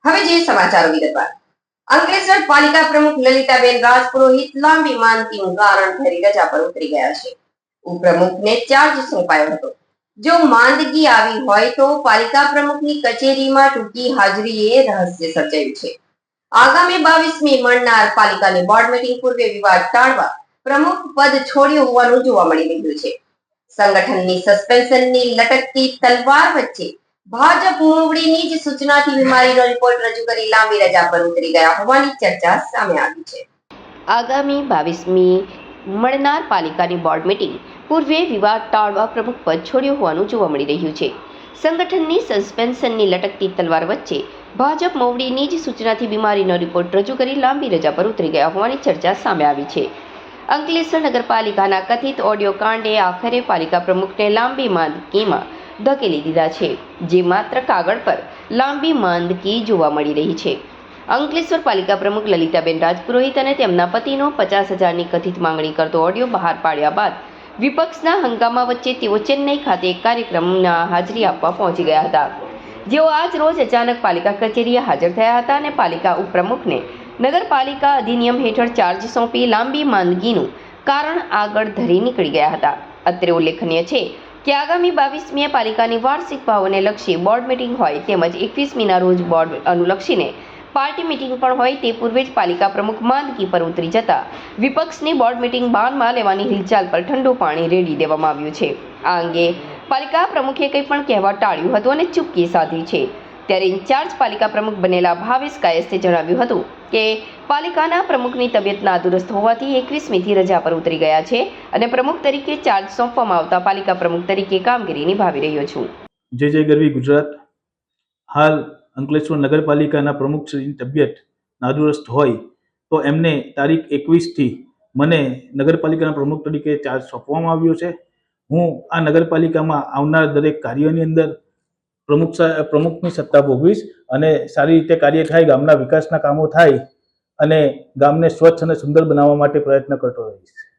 હવે જે સમાચારો વિગતવાર અંકલેશ્વર પાલિકા પ્રમુખ લલિતાબેન રાજપુરોહિત લાંબી માંદગીનું કારણ ધરી રજા પર ઉતરી ગયા છે. ઉપપ્રમુખને ચાર્જ સોંપાયો હતો. જો માંદગી આવી હોય તો પાલિકા પ્રમુખની કચેરીમાં ટૂંકી હાજરીએ રહસ્ય સર્જાયું છે. આગામી 22મી મળનાર પાલિકાની બોર્ડ મીટિંગ પૂર્વે વિવાદ ટાળવા પ્રમુખ પદ છોડ્યું હોવાનું જોવા મળી રહ્યું છે. સંગઠનની સસ્પેન્શનની લટકતી તલવાર વચ્ચે ભાજપ મોવડીની જ સૂચનાથી બીમારીનો રિપોર્ટ રજૂ કરી લાંબી રજા પર ઉતરી ગયા હોવાની ચર્ચા સામે આવી છે. આગામી 22મી મળનાર પાલિકાની બોર્ડ મીટિંગ પૂર્વે વિવાદ ટાળવા પ્રમુખ પદ છોડ્યું હોવાનું જોવા મળી રહ્યું છે. સંગઠનની સસ્પેન્શનની લટકતી તલવાર વચ્ચે ભાજપ મોવડીની જ સૂચનાથી બીમારીનો રિપોર્ટ રજૂ કરી લાંબી રજા પર ઉતરી ગયા હોવાની ચર્ચા સામે આવી છે. અંકલેશ્વર નગરપાલિકાના કથિત ઓડિયો કાંડે આખરે પાલિકા પ્રમુખને લાંબી માંદગીમાં ધકેલી દીધા છે, જે માત્ર કાગળ પર લાંબી માંદગી જોવા મળી રહી છે. અંકલેશ્વર પાલિકા પ્રમુખ લલિતાબેન રાજપુરોહિત અને તેમના પતિનો 50,000ની કથિત માંગણી કરતો ઓડિયો બહાર પાડ્યા બાદ વિપક્ષના હંગામા વચ્ચે તેઓ ચેન્નઈ ખાતે એક કાર્યક્રમમાં હાજરી આપવા પહોંચી ગયા હતા. જેઓ આજ રોજ અચાનક પાલિકા કચેરીએ હાજર થયા હતા અને પાલિકા ઉપપ્રમુખને નગરપાલિકા અધિનિયમ હેઠળ ચાર્જ સોંપી લાંબી માંદગીનું કારણ આગળ ધરી નીકળી ગયા હતા. અત્રે ઉલ્લેખનીય છે કે આગામી 22મીએ પાલિકાની વાર્ષિક ભાવોને લક્ષી બોર્ડ મીટિંગ હોય તેમજ 21મીના રોજ બોર્ડ અનુલક્ષીને પાર્ટી મીટિંગ પણ હોય તે પૂર્વે જ પાલિકા પ્રમુખ માંદગી પર ઉતરી જતા વિપક્ષની બોર્ડ મીટિંગ બાનમાં લેવાની હિલચાલ પર ઠંડુ પાણી રેડી દેવામાં આવ્યું છે. આ અંગે પાલિકા પ્રમુખે કંઈ પણ કહેવા ટાળ્યું હતું અને ચૂપકી સાધી છે. ત્યારે ઇન્ચાર્જ પાલિકા પ્રમુખ બનેલા ભાવેશ કાયસ્થે જણાવ્યું હતું કે પાલિકાના પ્રમુખની તબિયત નાદુરસ્ત હોવાથી 21મીથી રજા પર ઉતરી ગયા છે અને પ્રમુખ તરીકે ચાર્જ સોંપવામાં આવતા પાલિકા પ્રમુખ તરીકે કામગીરી નિભાવી રહ્યો છું. જય ગરવી ગુજરાત. હાલ અંકલેશ્વર નગરપાલિકાના પ્રમુખશ્રીની તબિયત નાદુરસ્ત હોય તો એમને તારીખ 21થી મને નગરપાલિકાના પ્રમુખ તરીકે ચાર્જ સોંપવામાં આવ્યો છે. હું આ નગરપાલિકામાં આવનાર દરેક કાર્યોની અંદર પ્રમુખની સત્તા ભોગવીશ અને સારી રીતે કાર્ય થાય, ગામના વિકાસના કામો થાય અને ગામને સ્વચ્છ અને સુંદર બનાવવા માટે પ્રયત્ન કરતો રહીશ.